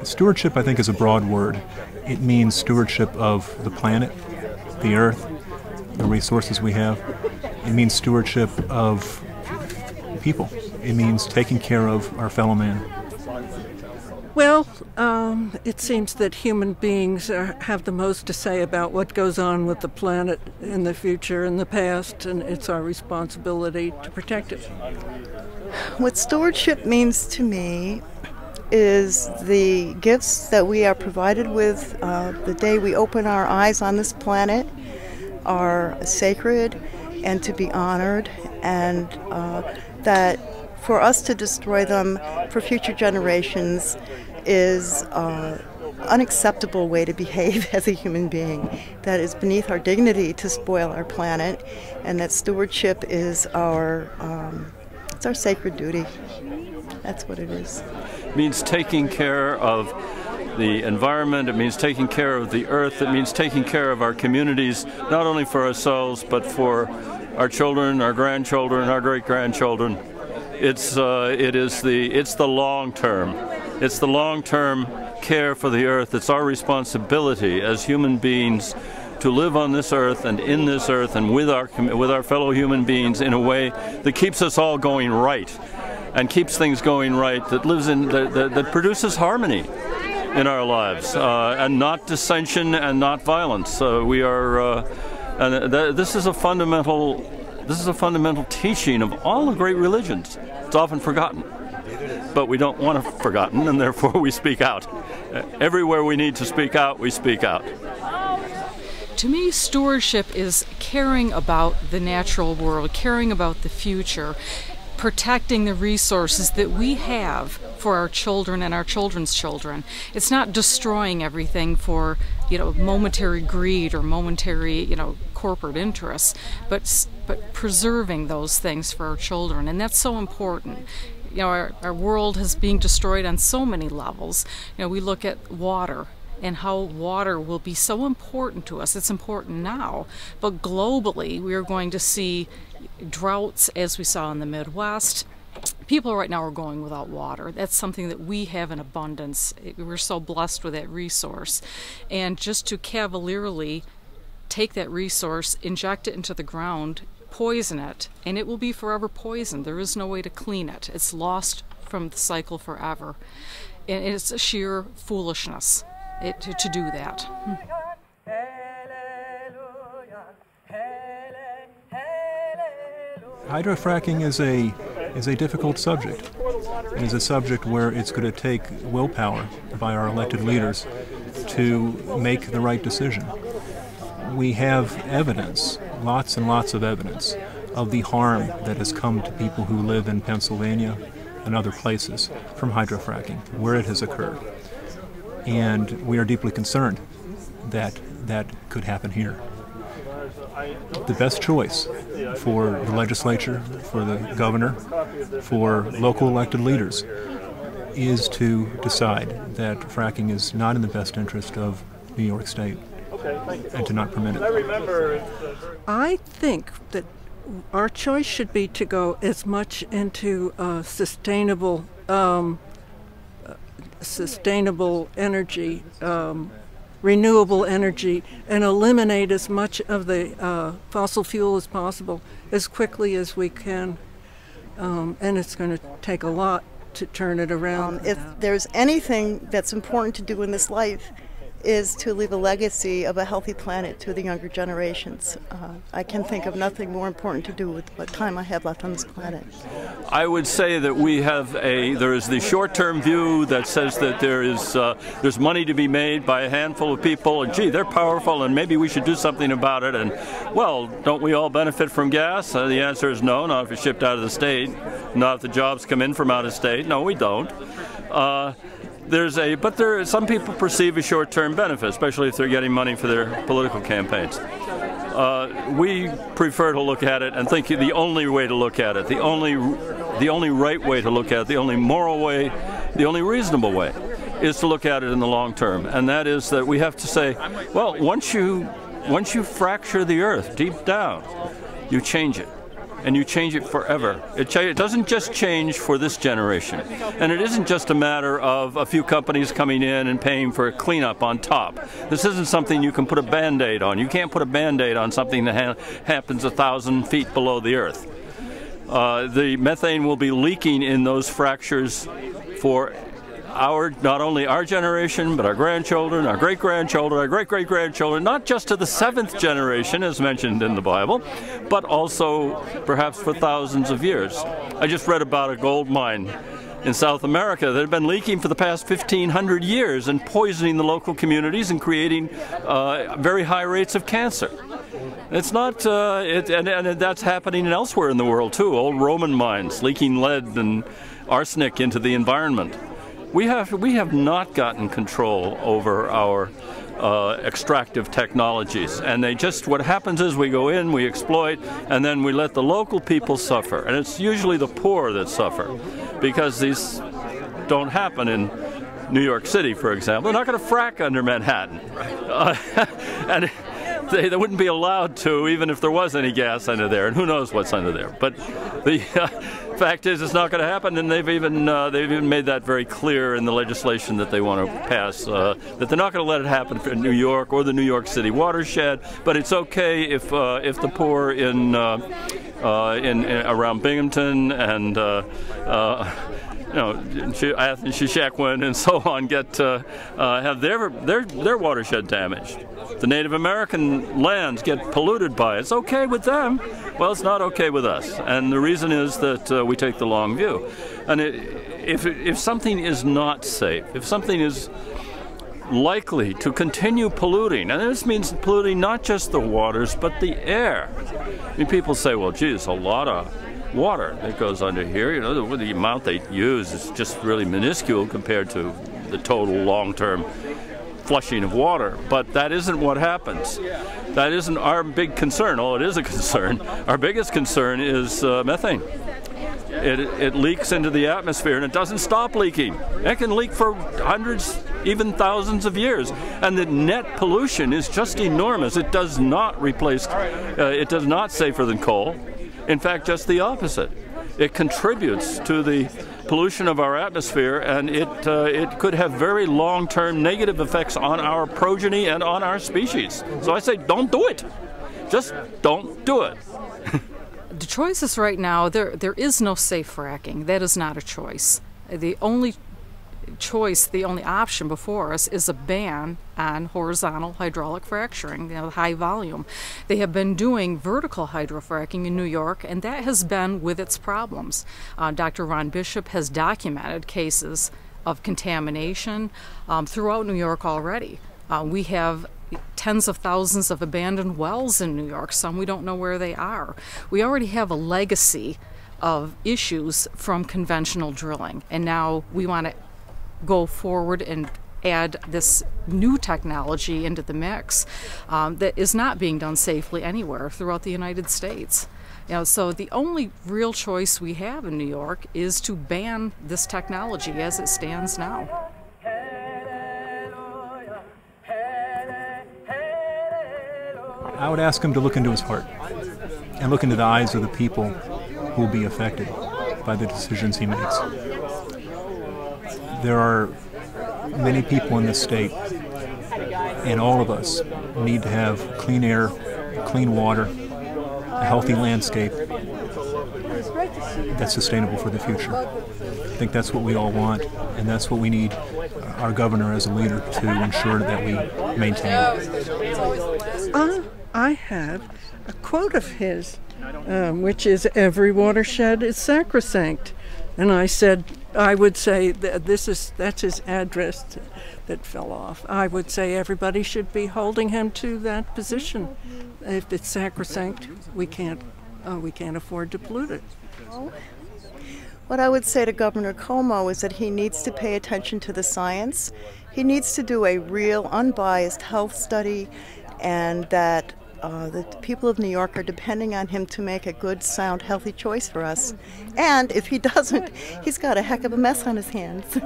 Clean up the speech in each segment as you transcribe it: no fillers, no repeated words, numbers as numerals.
Stewardship, I think, is a broad word. It means stewardship of the planet, the earth, the resources we have. It means stewardship of people. It means taking care of our fellow man. Well, it seems that human beings have the most to say about what goes on with the planet in the future and the past, and it's our responsibility to protect it. What stewardship means to me is the gifts that we are provided with the day we open our eyes on this planet are sacred and to be honored, and that for us to destroy them for future generations is unacceptable way to behave as a human being. That is beneath our dignity to spoil our planet, and that stewardship is it's our sacred duty. That's what it is. It means taking care of the environment, it means taking care of the earth, it means taking care of our communities, not only for ourselves, but for our children, our grandchildren, our great-grandchildren. It's the long term. It's the long-term care for the earth. It's our responsibility as human beings to live on this earth and in this earth and with our fellow human beings in a way that keeps us all going right, and keeps things going right, that produces harmony in our lives, and not dissension and not violence. This is a fundamental teaching of all the great religions. It's often forgotten, but we don't want it forgotten, and therefore we speak out. Everywhere we need to speak out, we speak out. To me, stewardship is caring about the natural world, caring about the future, protecting the resources that we have for our children and our children's children. It's not destroying everything for, momentary greed or momentary, corporate interests, but preserving those things for our children, and that's so important. Our world is being destroyed on so many levels. We look at water and how water will be so important to us. It's important now, but globally we are going to see droughts, as we saw in the Midwest. People right now are going without water. That's something that we have in abundance. We're so blessed with that resource. And just to cavalierly take that resource, inject it into the ground, poison it, and it will be forever poisoned. There is no way to clean it. It's lost from the cycle forever. And it's a sheer foolishness to do that. Hydrofracking is a difficult subject. It is a subject where it's going to take willpower by our elected leaders to make the right decision. We have evidence, lots and lots of evidence, of the harm that has come to people who live in Pennsylvania and other places from hydrofracking, where it has occurred. And we are deeply concerned that that could happen here. The best choice for the legislature, for the governor, for local elected leaders is to decide that fracking is not in the best interest of New York State and to not permit it. I think that our choice should be to go as much into sustainable energy, renewable energy, and eliminate as much of the fossil fuel as possible as quickly as we can. And it's going to take a lot to turn it around. If there's anything that's important to do in this life, is to leave a legacy of a healthy planet to the younger generations. I can think of nothing more important to do with what time I have left on this planet. I would say that there is the short-term view that says that there's money to be made by a handful of people, and gee, they're powerful, and maybe we should do something about it. And well, don't we all benefit from gas? The answer is no, not if it's shipped out of the state, not if the jobs come in from out of state. No, we don't. some people perceive a short-term benefit, especially if they're getting money for their political campaigns. We prefer to look at it and think the only way to look at it, the only right way to look at it, the only moral way, the only reasonable way, is to look at it in the long term. And that is that we have to say, well, once you fracture the earth deep down, you change it. And you change it forever. It doesn't just change for this generation. And it isn't just a matter of a few companies coming in and paying for a cleanup on top. This isn't something you can put a Band-Aid on. You can't put a Band-Aid on something that happens 1,000 feet below the earth. The methane will be leaking in those fractures for not only our generation, but our grandchildren, our great-grandchildren, our great-great-grandchildren, not just to the 7th generation, as mentioned in the Bible, but also perhaps for thousands of years. I just read about a gold mine in South America that had been leaking for the past 1,500 years and poisoning the local communities and creating very high rates of cancer. It's not, and that's happening elsewhere in the world too. Old Roman mines leaking lead and arsenic into the environment. We have not gotten control over our extractive technologies, and what happens is we go in, we exploit, and then we let the local people suffer. And it's usually the poor that suffer, because these don't happen in New York City, for example. They're not going to frack under Manhattan. And they wouldn't be allowed to, even if there was any gas under there, and who knows what's under there. But the fact is, it's not going to happen, and they've even made that very clear in the legislation that they want to pass, that they're not going to let it happen in New York or the New York City watershed. But it's okay if the poor in around Binghamton and Athens, Shishakwan, and so on have their watershed damaged. The Native American lands get polluted by it. It's okay with them. Well, it's not okay with us. And the reason is that we take the long view. And if something is not safe, if something is likely to continue polluting, and this means polluting not just the waters, but the air. I mean, people say, well, gee, there's a lot of water that goes under here. You know, the amount they use is just really minuscule compared to the total long-term flushing of water. But that isn't what happens. That isn't our big concern. Oh, it is a concern. Our biggest concern is methane. It leaks into the atmosphere, and it doesn't stop leaking. It can leak for hundreds, even thousands of years. And the net pollution is just enormous. It does not replace, it does not safer than coal. In fact, just the opposite. It contributes to the pollution of our atmosphere, and it could have very long-term negative effects on our progeny and on our species. So I say, don't do it. Just don't do it. The choices right now, there is no safe fracking. That is not a choice. The only choice, the only option before us is a ban on horizontal hydraulic fracturing, high volume. They have been doing vertical hydrofracking in New York, and that has been with its problems. Dr. Ron Bishop has documented cases of contamination throughout New York already. We have tens of thousands of abandoned wells in New York. Some we don't know where they are. We already have a legacy of issues from conventional drilling, and now we want to go forward and add this new technology into the mix that is not being done safely anywhere throughout the United States. So the only real choice we have in New York is to ban this technology as it stands now. I would ask him to look into his heart and look into the eyes of the people who will be affected by the decisions he makes. There are many people in this state, and all of us need to have clean air, clean water, a healthy landscape that's sustainable for the future. I think that's what we all want, and that's what we need our governor as a leader to ensure that we maintain. I have a quote of his, which is, "Every watershed is sacrosanct." And I would say that that's his address that fell off. I would say everybody should be holding him to that position. If it's sacrosanct, we can't afford to pollute it. What I would say to Governor Cuomo is that he needs to pay attention to the science. He needs to do a real, unbiased health study, and that the people of New York are depending on him to make a good, sound, healthy choice for us. And if he doesn't, he's got a heck of a mess on his hands.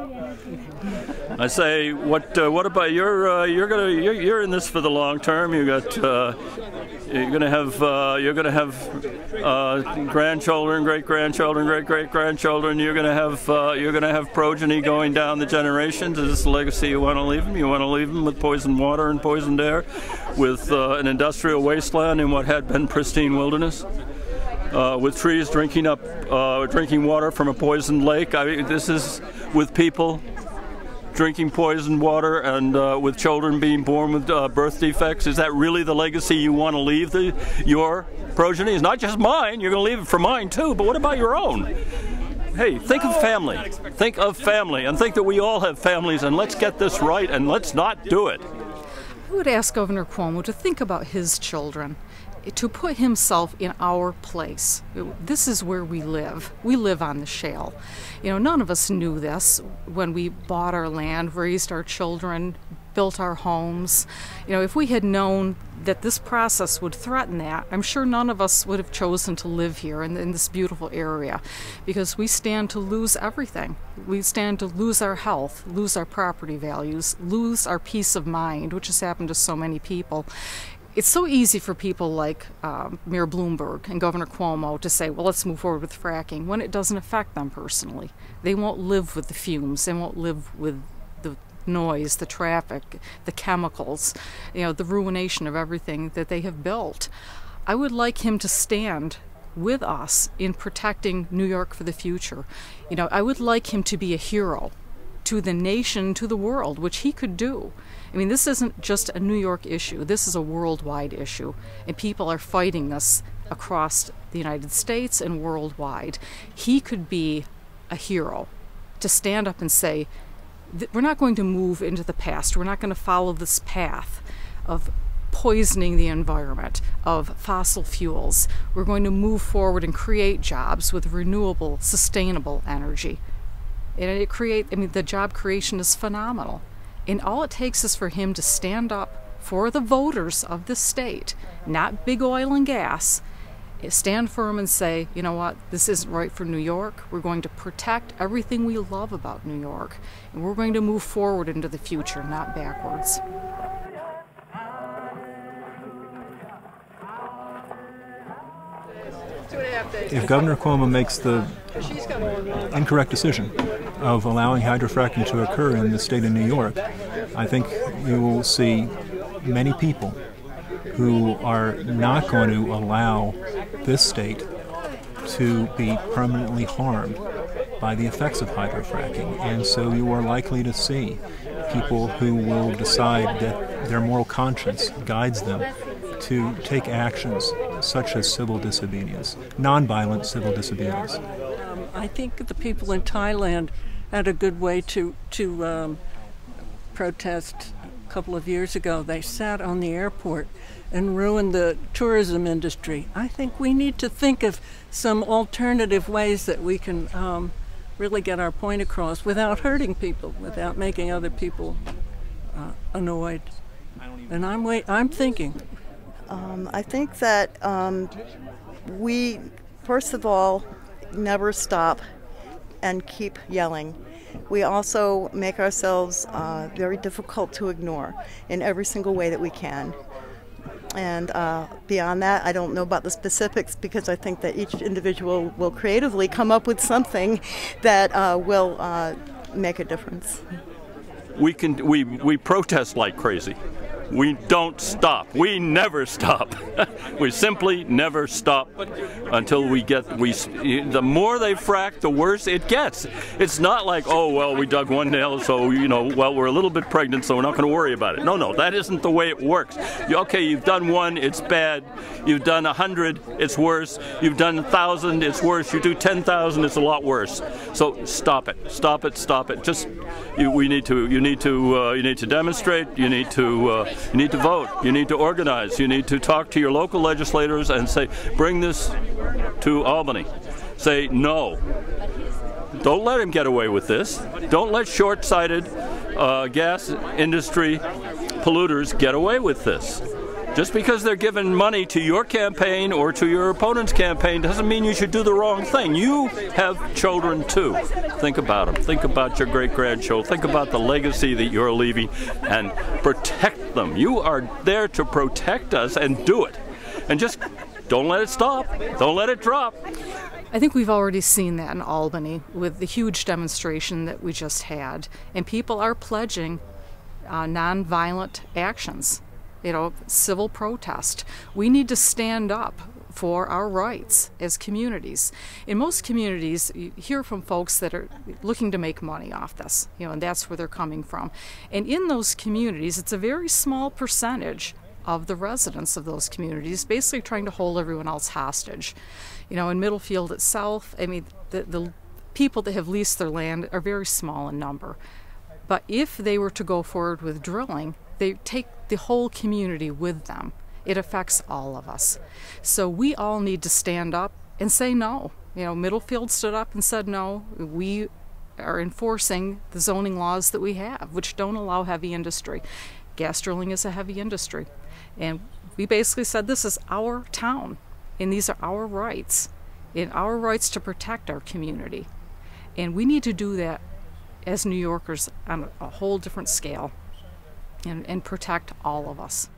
I say, what about you're in this for the long term. You're gonna have grandchildren, great grandchildren, great grandchildren. You're gonna have progeny going down the generations. Is this the legacy you want to leave them? You want to leave them with poisoned water and poisoned air, with an industrial wasteland in what had been pristine wilderness, with trees drinking water from a poisoned lake. I mean, this is with people drinking poisoned water, and with children being born with birth defects. Is that really the legacy you want to leave your progeny? It's not just mine. You're going to leave it for mine too, but what about your own? Hey, think of family. Think of family, and think that we all have families, and let's get this right, and let's not do it. I would ask Governor Cuomo to think about his children, to put himself in our place. This is where we live. We live on the shale. None of us knew this when we bought our land, raised our children, built our homes. If we had known that this process would threaten that, I'm sure none of us would have chosen to live here in this beautiful area, because we stand to lose everything. We stand to lose our health, lose our property values, lose our peace of mind, which has happened to so many people. It's so easy for people like Mayor Bloomberg and Governor Cuomo to say, well, let's move forward with fracking, when it doesn't affect them personally. They won't live with the fumes. They won't live with the noise, the traffic, the chemicals, the ruination of everything that they have built. I would like him to stand with us in protecting New York for the future. I would like him to be a hero to the nation, to the world, which he could do. I mean, this isn't just a New York issue. This is a worldwide issue, and people are fighting this across the United States and worldwide. He could be a hero to stand up and say, we're not going to move into the past. We're not going to follow this path of poisoning the environment, of fossil fuels. We're going to move forward and create jobs with renewable, sustainable energy. And the job creation is phenomenal. And all it takes is for him to stand up for the voters of this state, not big oil and gas, stand firm and say, you know what, this isn't right for New York. We're going to protect everything we love about New York, and we're going to move forward into the future, not backwards. If Governor Cuomo makes the incorrect decision of allowing hydrofracking to occur in the state of New York, I think you will see many people who are not going to allow this state to be permanently harmed by the effects of hydrofracking. And so you are likely to see people who will decide that their moral conscience guides them to take actions such as civil disobedience, nonviolent civil disobedience. I think the people in Thailand had a good way to protest a couple of years ago. They sat on the airport and ruined the tourism industry. I think we need to think of some alternative ways that we can really get our point across without hurting people, without making other people annoyed. And I'm thinking. I think that we, first of all, never stop and keep yelling. We also make ourselves very difficult to ignore in every single way that we can. And beyond that, I don't know about the specifics, because I think that each individual will creatively come up with something that will make a difference. We protest like crazy. We don't stop. We never stop. We simply never stop until the more they frack, the worse it gets. It's not like, oh, well, we dug one nail, so, we're a little bit pregnant, so we're not going to worry about it. No, that isn't the way it works. Okay, you've done one, it's bad. You've done 100, it's worse. You've done 1,000, it's worse. You do 10,000, it's a lot worse. So stop it. Stop it. Just, you need to demonstrate. You need to vote. You need to organize. You need to talk to your local legislators and say, bring this to Albany. Say no. Don't let him get away with this. Don't let short-sighted gas industry polluters get away with this. Just because they're giving money to your campaign or to your opponent's campaign doesn't mean you should do the wrong thing. You have children too. Think about them. Think about your great-grandchildren. Think about the legacy that you're leaving and protect them. You are there to protect us, and do it. And just don't let it stop. Don't let it drop. I think we've already seen that in Albany with the huge demonstration that we just had. And people are pledging nonviolent actions. Civil protest. We need to stand up for our rights as communities. In most communities, you hear from folks that are looking to make money off this, and that's where they're coming from. And in those communities, it's a very small percentage of the residents of those communities basically trying to hold everyone else hostage. In Middlefield itself, the people that have leased their land are very small in number. But if they were to go forward with drilling, they take the whole community with them. It affects all of us. So we all need to stand up and say no. Middlefield stood up and said no. We are enforcing the zoning laws that we have, which don't allow heavy industry. Gas drilling is a heavy industry. And we basically said this is our town, and these are our rights, and our rights to protect our community. And we need to do that as New Yorkers on a whole different scale. And protect all of us.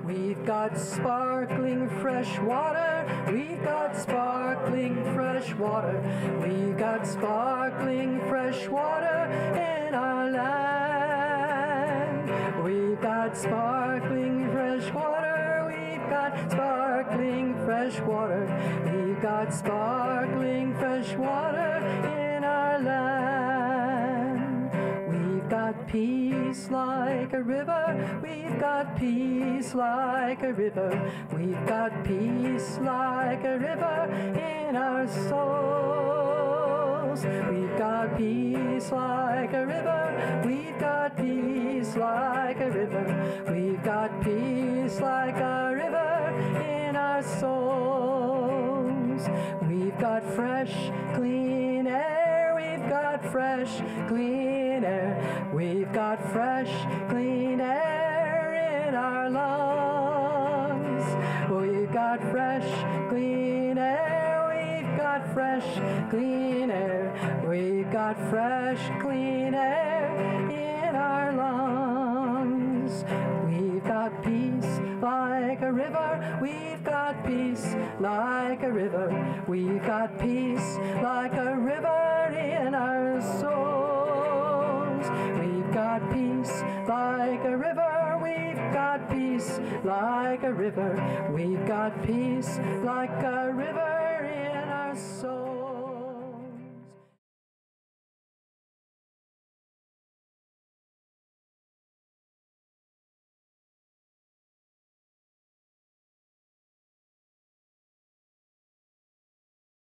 We've got sparkling fresh water. We've got sparkling fresh water. We've got sparkling fresh water in our land. We've got sparkling fresh water. We've got sparkling fresh water. We've got sparkling fresh water in our land. We've got peace like a river. We've got peace like a river. We've got peace like a river in our souls. We've got peace like a river. We've got peace like a river. We've got peace like a river in our souls. We've got fresh, clean air. We've got fresh, clean air. We've got fresh, clean air in our lungs. We've got fresh, clean air. We've got fresh, clean air. We've got fresh, clean air in our lungs. We've got peace like a river. We've got peace like a river. We've got peace like a river in our souls. We've got peace like a river. We've got peace like a river. We've got peace like a river in our souls.